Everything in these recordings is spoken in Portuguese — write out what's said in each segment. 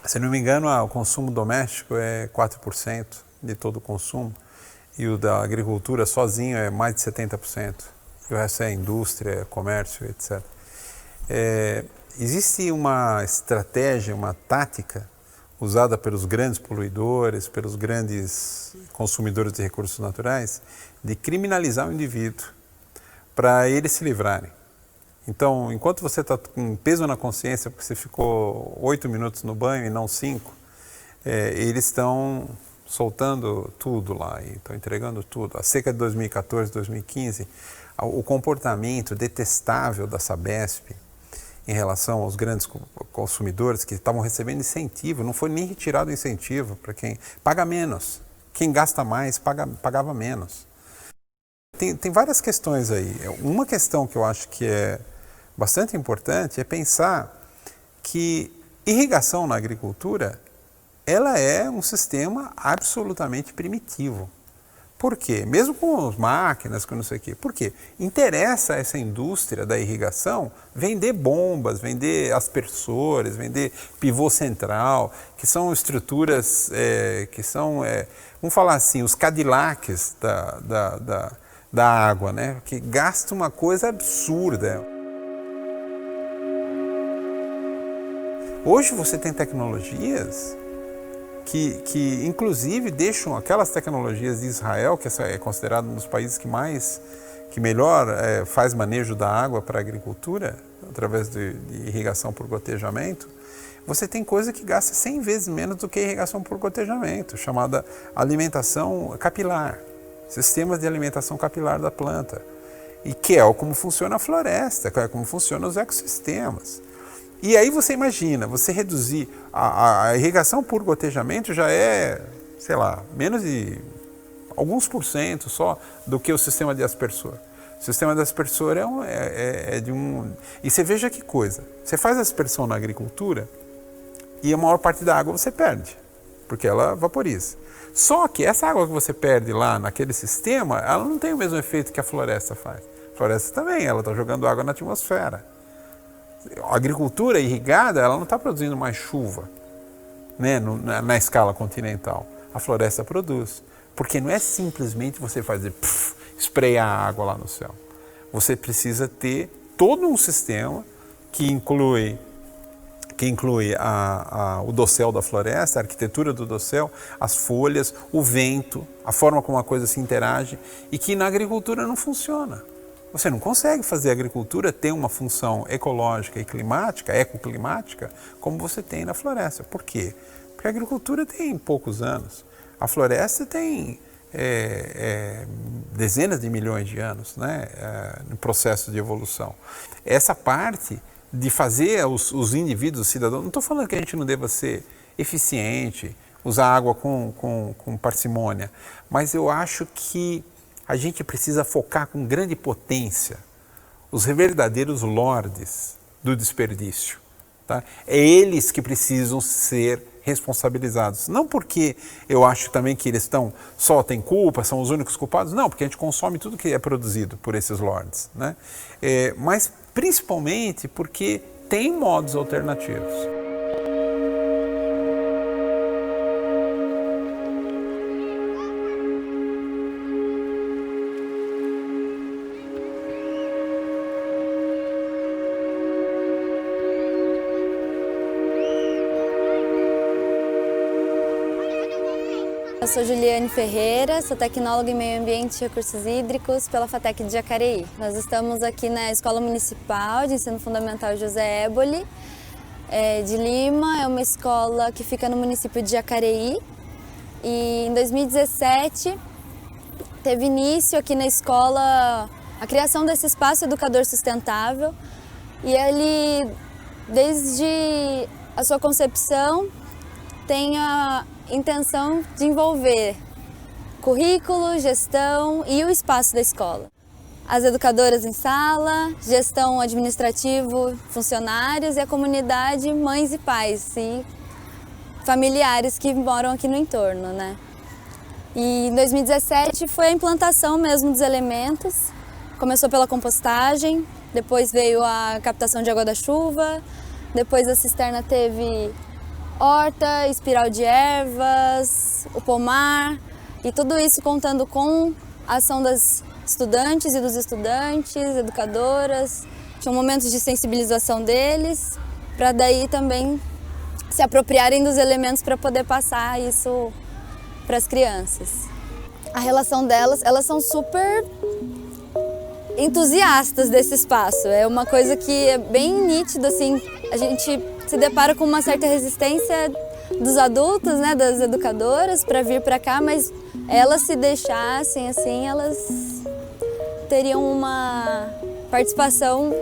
Se não me engano, o consumo doméstico é 4% de todo o consumo e o da agricultura sozinho é mais de 70%. E o resto é indústria, comércio, etc. Existe uma estratégia, uma tática usada pelos grandes poluidores, pelos grandes consumidores de recursos naturais, de criminalizar o indivíduo para eles se livrarem. Então, enquanto você está com peso na consciência porque você ficou 8 minutos no banho e não 5, eles estão soltando tudo lá e estão entregando tudo. A seca de 2014, 2015, o comportamento detestável da Sabesp em relação aos grandes consumidores que estavam recebendo incentivo, não foi nem retirado o incentivo para quem paga menos. Quem gasta mais pagava menos. Tem várias questões aí. Uma questão que eu acho que é bastante importante é pensar que irrigação na agricultura, ela é um sistema absolutamente primitivo. Por quê? Mesmo com as máquinas, com não sei o quê. Por quê? Interessa a essa indústria da irrigação vender bombas, vender aspersores, vender pivô central, que são estruturas que são, vamos falar assim, os Cadillacs da água, né? Que gasta uma coisa absurda. Hoje você tem tecnologias que inclusive deixam aquelas tecnologias de Israel, que é considerado um dos países que melhor faz manejo da água para a agricultura, através de irrigação por gotejamento. Você tem coisa que gasta 100 vezes menos do que irrigação por gotejamento, chamada alimentação capilar, sistemas de alimentação capilar da planta, e que é como funciona a floresta, que é como funcionam os ecossistemas. E aí você imagina, você reduzir, a irrigação por gotejamento já é, sei lá, menos de alguns % só do que o sistema de aspersor. O sistema de aspersor é de um... E você veja que coisa, você faz aspersão na agricultura e a maior parte da água você perde, porque ela vaporiza. Só que essa água que você perde lá naquele sistema, ela não tem o mesmo efeito que a floresta faz. A floresta também, ela está jogando água na atmosfera. A agricultura irrigada, ela não está produzindo mais chuva, né, na escala continental. A floresta produz, porque não é simplesmente você fazer sprayar a água lá no céu. Você precisa ter todo um sistema que inclui o dossel da floresta, a arquitetura do dossel, as folhas, o vento, a forma como a coisa se interage, e que na agricultura não funciona. Você não consegue fazer a agricultura ter uma função ecológica e climática, ecoclimática, como você tem na floresta. Por quê? Porque a agricultura tem poucos anos. A floresta tem dezenas de milhões de anos, né, no processo de evolução. Essa parte de fazer os indivíduos, os cidadãos, não estou falando que a gente não deva ser eficiente, usar água com parcimônia, mas eu acho que a gente precisa focar com grande potência os verdadeiros lordes do desperdício. Tá? É eles que precisam ser responsabilizados. Não porque eu acho também que eles só têm culpa, são os únicos culpados. Não, porque a gente consome tudo que é produzido por esses lords. Né? Mas principalmente porque tem modos alternativos. Eu sou Juliane Ferreira, sou tecnóloga em Meio Ambiente e Recursos Hídricos pela FATEC de Jacareí. Nós estamos aqui na Escola Municipal de Ensino Fundamental José Éboli de Lima. É uma escola que fica no município de Jacareí. E em 2017 teve início aqui na escola a criação desse espaço educador sustentável. E ele, desde a sua concepção, tem a intenção de envolver currículo, gestão e o espaço da escola. As educadoras em sala, gestão administrativo, funcionários e a comunidade, mães e pais e familiares que moram aqui no entorno, né? E em 2017 foi a implantação mesmo dos elementos. Começou pela compostagem, depois veio a captação de água da chuva, depois a cisterna teve horta, espiral de ervas, o pomar, e tudo isso contando com a ação das estudantes e dos estudantes, educadoras. Tinham momentos de sensibilização deles, para daí também se apropriarem dos elementos para poder passar isso para as crianças. A relação delas, elas são super entusiastas desse espaço. É uma coisa que é bem nítida, assim, a gente se depara com uma certa resistência dos adultos, né, das educadoras, para vir para cá, mas elas se deixassem, assim, elas teriam uma participação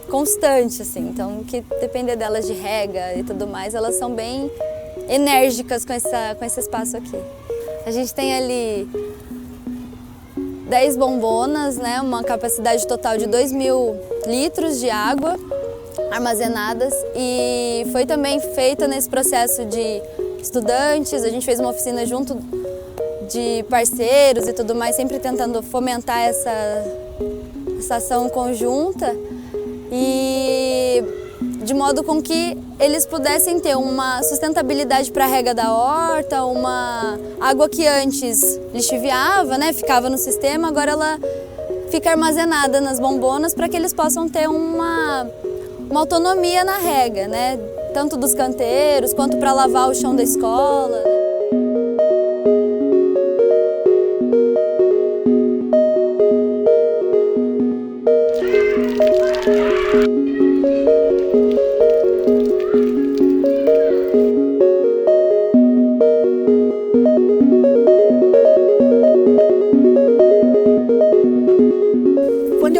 constante, assim. Então, que depender delas de rega e tudo mais, elas são bem enérgicas com esse espaço aqui. A gente tem ali 10 bombonas, né, uma capacidade total de 2.000 litros de água armazenadas, e foi também feita nesse processo de estudantes. A gente fez uma oficina junto de parceiros e tudo mais, sempre tentando fomentar essa ação conjunta, e de modo com que eles pudessem ter uma sustentabilidade para a rega da horta, uma água que antes lixiviava, né, ficava no sistema, agora ela fica armazenada nas bombonas para que eles possam ter uma autonomia na rega, né, tanto dos canteiros quanto para lavar o chão da escola.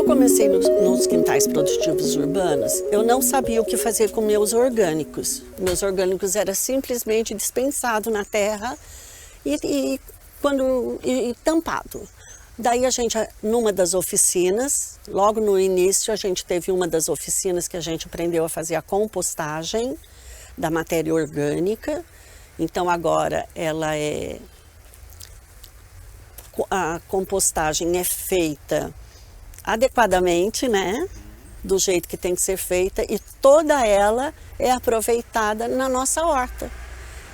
Comecei nos quintais produtivos urbanos, eu não sabia o que fazer com meus orgânicos. Meus orgânicos eram simplesmente dispensados na terra e tampado. Daí a gente, numa das oficinas, logo no início, a gente teve uma das oficinas que a gente aprendeu a fazer a compostagem da matéria orgânica. Então agora a compostagem é feita adequadamente, né, do jeito que tem que ser feita, e toda ela é aproveitada na nossa horta,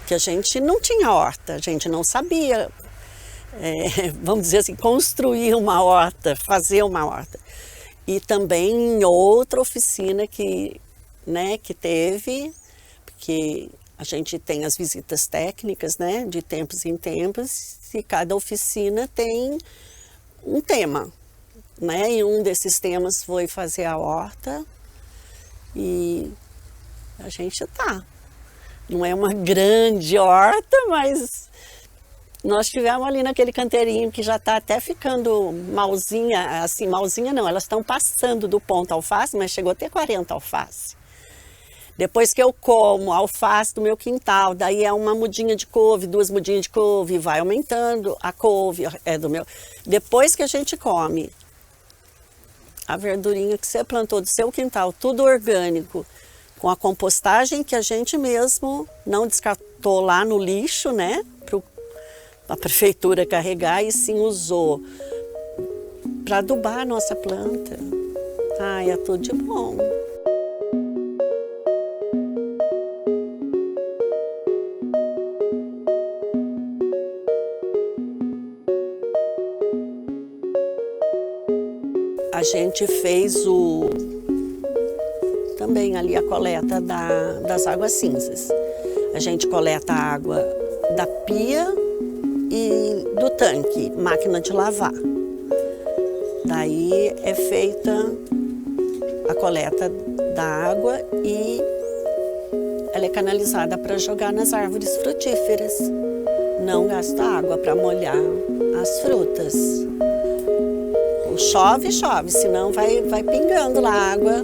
que a gente não tinha horta, a gente não sabia, vamos dizer assim, construir uma horta, fazer uma horta. E também em outra oficina que teve, porque a gente tem as visitas técnicas, né, de tempos em tempos, e cada oficina tem um tema. Né? E um desses temas foi fazer a horta, e a gente não é uma grande horta, mas nós tivemos ali naquele canteirinho que já está até ficando malzinha, assim, malzinha não, elas estão passando do ponto alface, mas chegou a ter 40 alface. Depois que eu como a alface do meu quintal, daí é uma mudinha de couve, 2 mudinhas de couve, vai aumentando, a couve é do meu. Depois que a gente come a verdurinha que você plantou do seu quintal, tudo orgânico, com a compostagem que a gente mesmo não descartou lá no lixo, né, para a prefeitura carregar, e sim usou para adubar a nossa planta. Ai, é tudo de bom. A gente fez também ali a coleta das águas cinzas. A gente coleta a água da pia e do tanque, máquina de lavar. Daí é feita a coleta da água e ela é canalizada para jogar nas árvores frutíferas. Não gasta água para molhar as frutas. Chove, senão vai pingando lá a água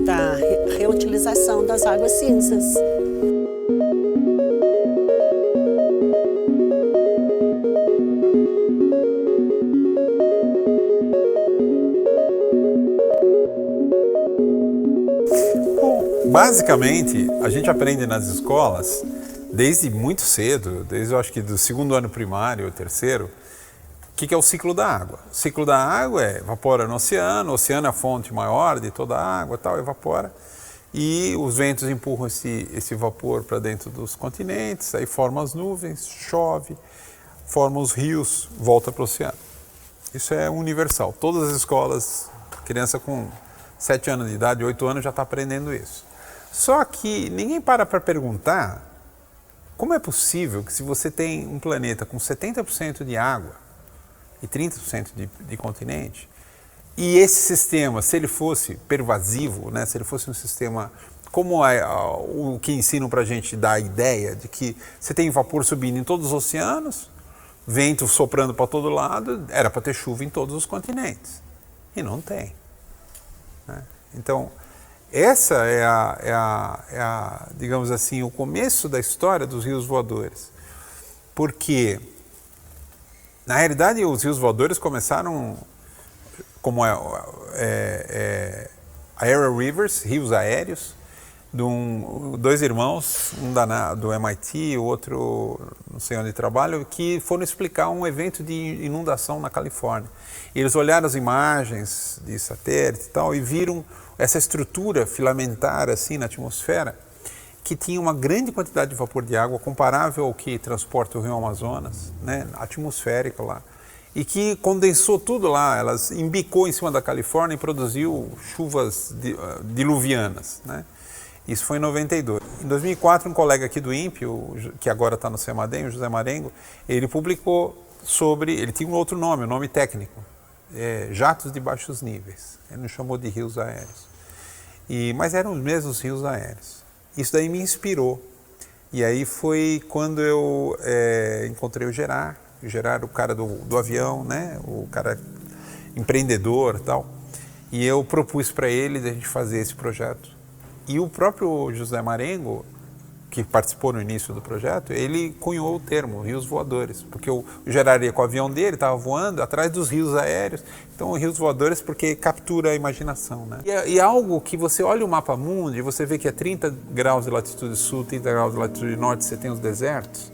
da reutilização das águas cinzas. Basicamente, a gente aprende nas escolas, desde muito cedo, desde eu acho que do 2º ano primário ou 3º, o que é o ciclo da água? O ciclo da água evapora no oceano, o oceano é a fonte maior de toda a água, evapora. e os ventos empurram esse vapor para dentro dos continentes, aí formam as nuvens, chove, formam os rios, volta para o oceano. Isso é universal. Todas as escolas, criança com 7 anos de idade, 8 anos já está aprendendo isso. Só que ninguém para perguntar como é possível que, se você tem um planeta com 70% de água e 30% de continente, e esse sistema, se ele fosse pervasivo, né, se ele fosse um sistema como o que ensinam para a gente dar a ideia de que você tem vapor subindo em todos os oceanos, vento soprando para todo lado, era para ter chuva em todos os continentes. E não tem. Né? Então, essa digamos assim, o começo da história dos rios voadores. Porque, na realidade, os rios voadores começaram como aerial rivers, rios aéreos, dois irmãos, um do MIT, o outro não sei onde trabalha, que foram explicar um evento de inundação na Califórnia. E eles olharam as imagens de satélite e tal e viram essa estrutura filamentar assim na atmosfera, que tinha uma grande quantidade de vapor de água comparável ao que transporta o Rio Amazonas, né, atmosférico lá, e que condensou tudo lá, elas embicou em cima da Califórnia e produziu chuvas diluvianas, né? Isso foi em 92. Em 2004, um colega aqui do INPE, que agora está no CEMADEM, o José Marengo, ele publicou sobre, ele tinha um outro nome, um nome técnico, jatos de baixos níveis. Ele não chamou de rios aéreos. Mas eram os mesmos rios aéreos. Isso daí me inspirou. E aí foi quando eu encontrei o Gerard, o cara do avião, né? O cara empreendedor e tal. E eu propus para ele a gente fazer esse projeto. E o próprio José Marengo, que participou no início do projeto, ele cunhou o termo, rios voadores, porque o Gerard ia com o avião dele, estava voando atrás dos rios aéreos, então rios voadores porque captura a imaginação, né? E algo que você olha o mapa mundo e você vê que a 30 graus de latitude sul, 30 graus de latitude norte, você tem os desertos,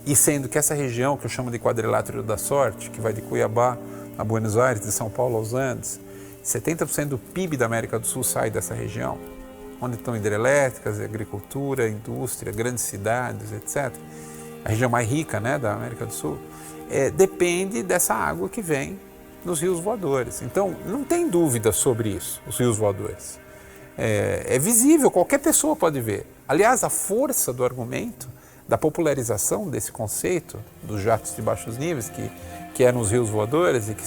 e sendo que essa região, que eu chamo de quadrilátero da sorte, que vai de Cuiabá a Buenos Aires, de São Paulo aos Andes, 70% do PIB da América do Sul sai dessa região, onde estão hidrelétricas, agricultura, indústria, grandes cidades, etc. A região mais rica, né, da América do Sul, depende dessa água que vem nos rios voadores. Então, não tem dúvida sobre isso, os rios voadores. É visível, qualquer pessoa pode ver. Aliás, a força do argumento, da popularização desse conceito dos jatos de baixos níveis, que eram os rios voadores e que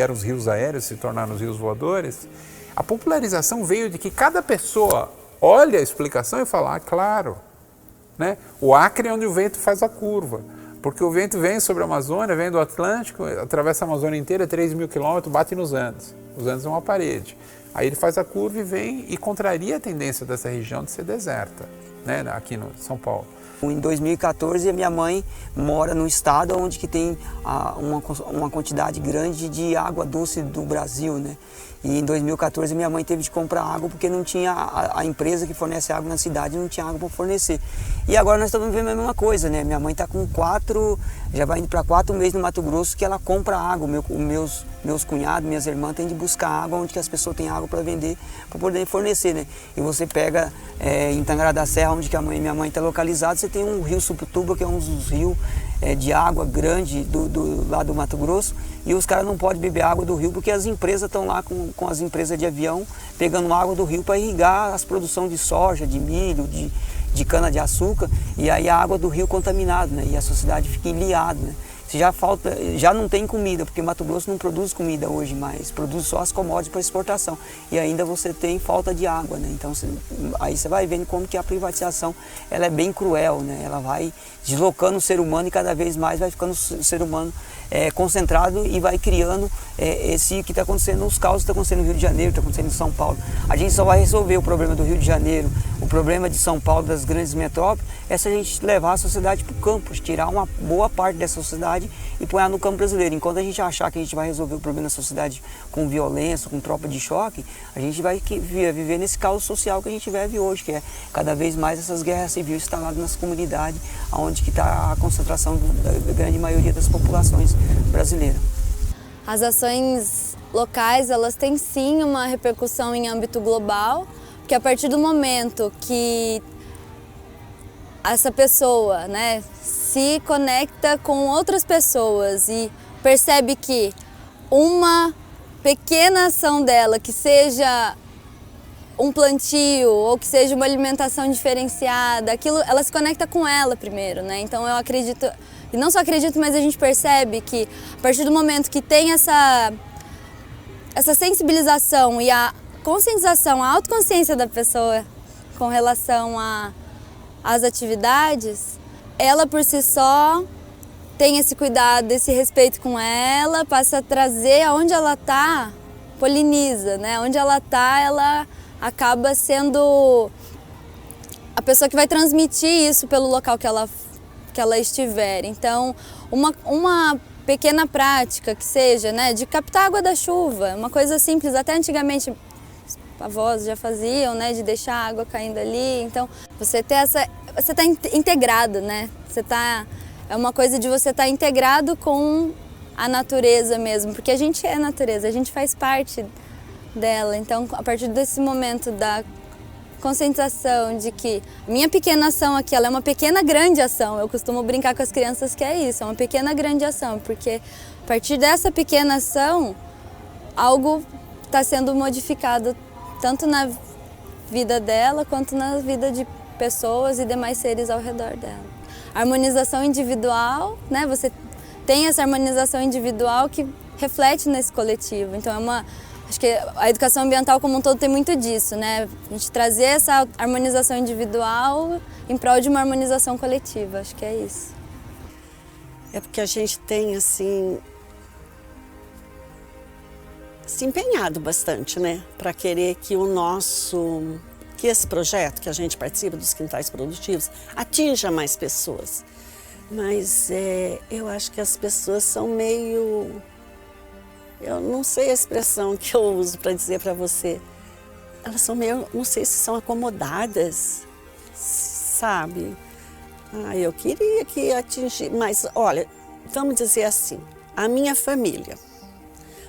eram os rios aéreos, se tornaram os rios voadores, a popularização veio de que cada pessoa olha a explicação e fala, claro, né? O Acre é onde o vento faz a curva, porque o vento vem sobre a Amazônia, vem do Atlântico, atravessa a Amazônia inteira, 3.000 quilômetros, bate nos Andes. Os Andes é uma parede. Aí ele faz a curva e vem e contraria a tendência dessa região de ser deserta, né? Aqui no São Paulo. Em 2014, a minha mãe mora no estado onde que tem uma quantidade grande de água doce do Brasil, né? E em 2014 minha mãe teve de comprar água porque não tinha a empresa que fornece água na cidade não tinha água para fornecer. E agora nós estamos vendo a mesma coisa, né? Minha mãe está com já vai indo para 4 meses no Mato Grosso que ela compra água. Meus cunhados, minhas irmãs têm de buscar água onde que as pessoas têm água para vender, para poder fornecer, né? E você pega em Tangará da Serra, onde que minha mãe está localizada, você tem um rio Subtuba, que é um dos rios de água grande lá do Mato Grosso, e os caras não podem beber água do rio porque as empresas estão lá com as empresas de avião pegando água do rio para irrigar as produções de soja, de milho, de cana-de-açúcar, e aí a água do rio contaminada, né? E a sociedade fica ilhada, né? Já não tem comida, porque Mato Grosso não produz comida hoje mais, produz só as commodities para exportação. E ainda você tem falta de água, né? Então aí você vai vendo como que a privatização ela é bem cruel, né? Ela vai deslocando o ser humano e cada vez mais vai ficando o ser humano concentrado e vai criando esse que está acontecendo, os caos que estão acontecendo no Rio de Janeiro, está acontecendo em São Paulo. A gente só vai resolver o problema do Rio de Janeiro, o problema de São Paulo, das grandes metrópoles, é se a gente levar a sociedade para o campo, tirar uma boa parte dessa sociedade e pôr ela no campo brasileiro. Enquanto a gente achar que a gente vai resolver o problema da sociedade com violência, com tropa de choque, a gente vai viver nesse caos social que a gente vive hoje, que é cada vez mais essas guerras civis instaladas nas comunidades, onde que está a concentração da grande maioria das populações brasileiras. As ações locais, elas têm sim uma repercussão em âmbito global, Porque a partir do momento que essa pessoa, né, se conecta com outras pessoas e percebe que uma pequena ação dela, que seja um plantio ou que seja uma alimentação diferenciada, aquilo, ela se conecta com ela primeiro, né? Então eu acredito, e não só acredito, mas a gente percebe que a partir do momento que tem essa sensibilização e a conscientização, a autoconsciência da pessoa com relação às atividades, ela por si só tem esse cuidado, esse respeito com ela, passa a trazer aonde ela está, poliniza, né? Onde ela está, ela acaba sendo a pessoa que vai transmitir isso pelo local que ela estiver. Então, uma pequena prática que seja, né, de captar água da chuva, uma coisa simples, até antigamente os avós já faziam, né, de deixar a água caindo ali. Então, você está integrado, né? É uma coisa de você estar integrado com a natureza mesmo, porque a gente é natureza, a gente faz parte dela. Então, a partir desse momento da conscientização de que minha pequena ação aqui, ela é uma pequena grande ação. Eu costumo brincar com as crianças que é isso, é uma pequena grande ação, porque a partir dessa pequena ação, algo está sendo modificado tanto na vida dela quanto na vida de pessoas e demais seres ao redor dela. A harmonização individual, né? Você tem essa harmonização individual que reflete nesse coletivo. Então acho que a educação ambiental como um todo tem muito disso, né? A gente trazer essa harmonização individual em prol de uma harmonização coletiva, acho que é isso. É porque a gente tem, assim, se empenhado bastante, né? Para querer que que esse projeto que a gente participa dos quintais produtivos atinja mais pessoas. Mas eu acho que as pessoas são meio... Eu não sei a expressão que eu uso para dizer para você. Elas são meio, não sei se são acomodadas, sabe? Eu queria que atingisse, mas olha, vamos dizer assim, a minha família.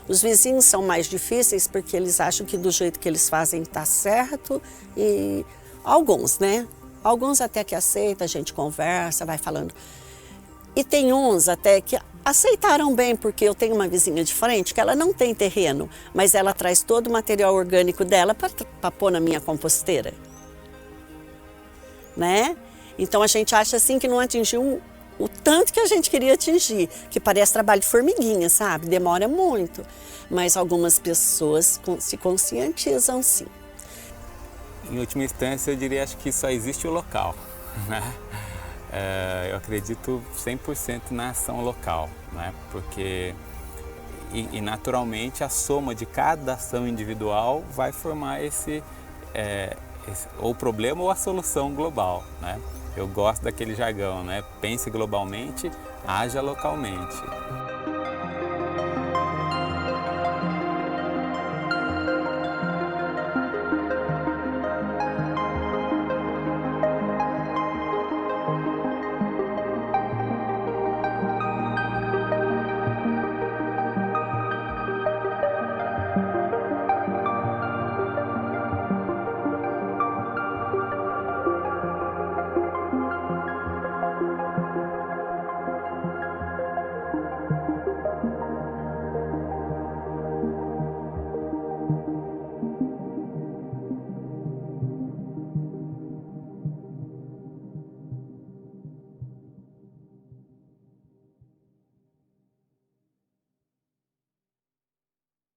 Os vizinhos são mais difíceis porque eles acham que do jeito que eles fazem está certo e alguns, né? Alguns até que aceitam, a gente conversa, vai falando. E tem uns até que aceitaram bem, porque eu tenho uma vizinha de frente que ela não tem terreno, mas ela traz todo o material orgânico dela para pôr na minha composteira, né? Então a gente acha assim que não atingiu o tanto que a gente queria atingir, que parece trabalho de formiguinha, sabe? Demora muito, mas algumas pessoas se conscientizam sim. Em última instância, eu diria acho que só existe o local, né? Eu acredito 100% na ação local, né? Porque e naturalmente a soma de cada ação individual vai formar ou o problema ou a solução global, né? Eu gosto daquele jargão, né? Pense globalmente, haja localmente.